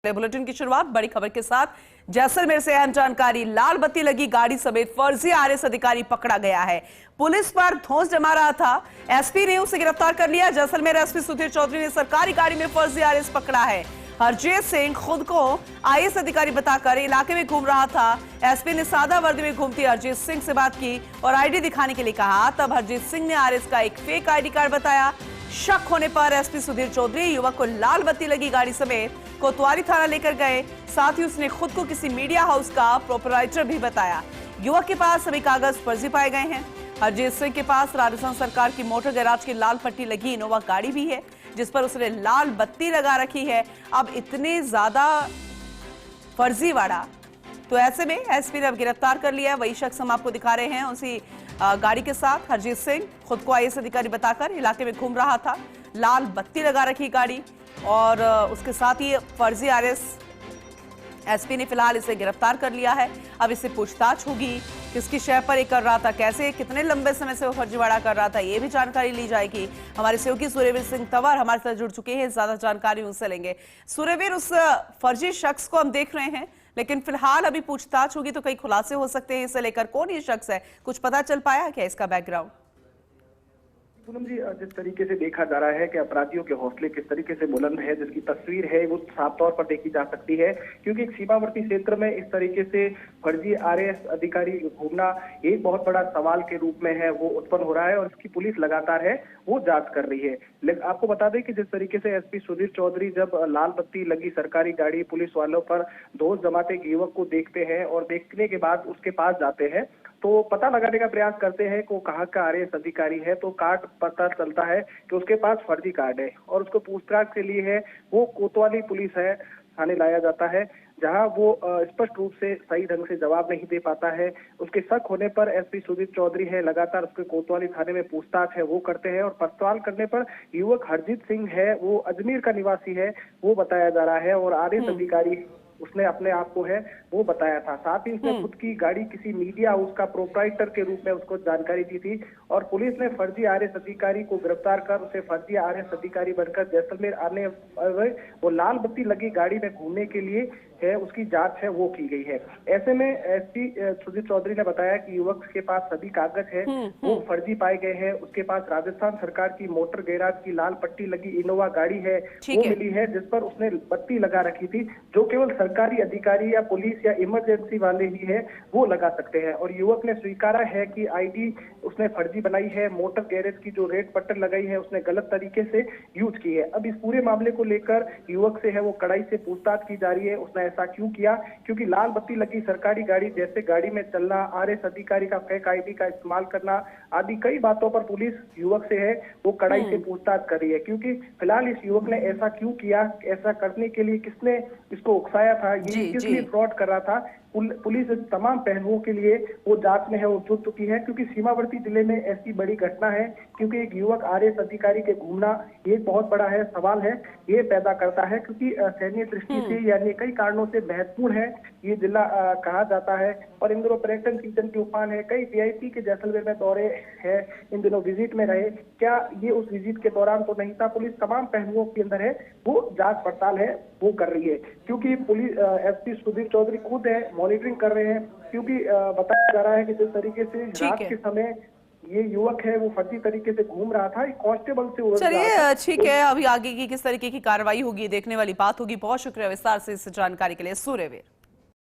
Bulletin की शुरुआत बड़ी खबर के साथ। जैसलमेर से अहम जानकारी, लाल बत्ती लगी गाड़ी समेत फर्जी आरएस अधिकारी पकड़ा गया है। पुलिस पर धौंस जमा रहा था, एसपी ने उसे गिरफ्तार कर लिया। जैसलमेर एसपी सुधीर चौधरी ने सरकारी गाड़ी में फर्जी आरएस पकड़ा है। हरजीत सिंह खुद को आईएएस अधिकारी बताकर इलाके में घूम रहा था। एसपी ने सादा वर्दी में घूमती हरजीत सिंह से बात की और आईडी दिखाने के लिए कहा। तब हरजीत सिंह ने आरएस का एक फेक आईडी कार्ड बताया। शक होने पर एसपी सुधीर चौधरी युवक को लाल बत्ती लगी गाड़ी समेत कोतवाली थाना लेकर गए। साथ ही उसने खुद को किसी मीडिया हाउस का प्रोपराइटर भी बताया। युवक के पास सभी कागज फर्जी पाए गए हैं। हरजीत सिंह के पास राजस्थान सरकार की मोटर गैराज की लाल पट्टी लगी इनोवा गाड़ी भी है, जिस पर उसने लाल बत्ती लगा रखी है। अब इतने ज्यादा फर्जीवाड़ा, तो ऐसे में एसपी ने अब गिरफ्तार कर लिया है। वही शख्स हम आपको दिखा रहे हैं, उसी गाड़ी के साथ हरजीत सिंह खुद को आईएएस अधिकारी बताकर इलाके में घूम रहा था। लाल बत्ती लगा रखी गाड़ी और उसके साथ ही फर्जी आरएस। एसपी ने फिलहाल इसे गिरफ्तार कर लिया है। अब इससे पूछताछ होगी, किसकी शय पर ये कर रहा था, कैसे, कितने लंबे समय से वो फर्जीवाड़ा कर रहा था, ये भी जानकारी ली जाएगी। हमारे सहयोगी सूर्यवीर सिंह तंवर हमारे साथ जुड़ चुके हैं, ज्यादा जानकारी उनसे लेंगे। सूर्यवीर, उस फर्जी शख्स को हम देख रहे हैं, लेकिन फिलहाल अभी पूछताछ होगी तो कई खुलासे हो सकते हैं इसे लेकर। कौन ये शख्स है, कुछ पता चल पाया क्या इसका बैकग्राउंड? पूनम जी, जिस तरीके से देखा जा रहा है कि अपराधियों के हौसले किस तरीके से बुलंद है, जिसकी तस्वीर है वो साफ तौर पर देखी जा सकती है। क्योंकि एक सीमावर्ती क्षेत्र में इस तरीके से फर्जी आरएएस अधिकारी घूमना एक बहुत बड़ा सवाल के रूप में है, वो उत्पन्न हो रहा है और इसकी पुलिस लगातार है वो जांच कर रही है। लेकिन आपको बता दें कि जिस तरीके से एसपी सुधीर चौधरी जब लाल बत्ती लगी सरकारी गाड़ी पुलिस वालों पर धौंस जमाते एक युवक को देखते हैं और देखने के बाद उसके पास जाते हैं तो पता लगाने का प्रयास करते हैं कि वो कहाँ का आरएएस अधिकारी है, तो कार्ड पता चलता है कि उसके पास फर्जी कार्ड है और उसको पूछताछ के लिए है वो कोतवाली पुलिस है थाने लाया जाता है, जहां वो स्पष्ट रूप से सही ढंग से जवाब नहीं दे पाता है। उसके शक होने पर एसपी सुधीर चौधरी है लगातार उसके कोतवाली थाने में पूछताछ है वो करते हैं और पड़ताल करने पर युवक हरजीत सिंह है, वो अजमेर का निवासी है, वो बताया जा रहा है और आरएएस अधिकारी उसने अपने आप को है वो बताया था। साथ ही उसने खुद की गाड़ी किसी मीडिया हाउस का प्रोपराइटर के रूप में उसको जानकारी दी थी और पुलिस ने फर्जी आरएएस अधिकारी को गिरफ्तार कर उसे फर्जी आरएएस अधिकारी बनकर जैसलमेर आने वो लाल बत्ती लगी गाड़ी में घूमने के लिए है उसकी जांच है वो की गई है। ऐसे में एसपी सुधीर चौधरी ने बताया कि युवक के पास सभी कागज है वो फर्जी पाए गए हैं। उसके पास राजस्थान सरकार की मोटर गैराज की लाल पट्टी लगी इनोवा गाड़ी है वो मिली है, जिस पर उसने बत्ती लगा रखी थी, जो केवल सरकारी अधिकारी या पुलिस या इमरजेंसी वाले ही है वो लगा सकते हैं। और युवक ने स्वीकारा है कि आईडी उसने फर्जी बनाई है, मोटर गैरेज की जो रेड बटन लगाई है उसने गलत तरीके से यूज की है। अब इस पूरे मामले को लेकर युवक से है वो कड़ाई से पूछताछ की जा रही है, उसने ऐसा क्यों किया, क्योंकि लाल बत्ती लगी सरकारी गाड़ी जैसे गाड़ी में चलना, आरएएस अधिकारी का फेक आईडी का इस्तेमाल करना आदि कई बातों पर पुलिस युवक से है वो कड़ाई से पूछताछ कर रही है। क्योंकि फिलहाल इस युवक ने ऐसा क्यों किया, ऐसा करने के लिए किसने इसको उकसाया था, ये किस लिए फ्रॉड कर रहा था, पुलिस तमाम पहलुओं के लिए वो जांच में है वो जुट चुकी है। क्योंकि सीमावर्ती जिले में ऐसी बड़ी घटना है, क्योंकि एक युवक आरएएस अधिकारी के घूमना ये बहुत बड़ा है सवाल है ये पैदा करता है। क्योंकि सैन्य दृष्टि से यानी कई कारणों से महत्वपूर्ण है ये जिला कहा जाता है और इन दिनों पर्यटन सीजन की उफान है। कई वीआईपी के जैसलमेर में दौरे है, इन दिनों विजिट में रहे, क्या ये उस विजिट के दौरान तो नहीं था। पुलिस तमाम पहलुओं के अंदर है वो जांच पड़ताल है वो कर रही है। क्योंकि पुलिस एसपी सुधीर चौधरी खुद है मॉनिटरिंग कर रहे हैं। क्योंकि बताया जा रहा है कि जिस तरीके से रात के समय ये युवक है वो फर्जी तरीके से घूम रहा था, कांस्टेबल से। चलिए ठीक है, अभी आगे की किस तरीके की कार्रवाई होगी देखने वाली बात होगी। बहुत शुक्रिया विस्तार से इस जानकारी के लिए सूर्यवीर।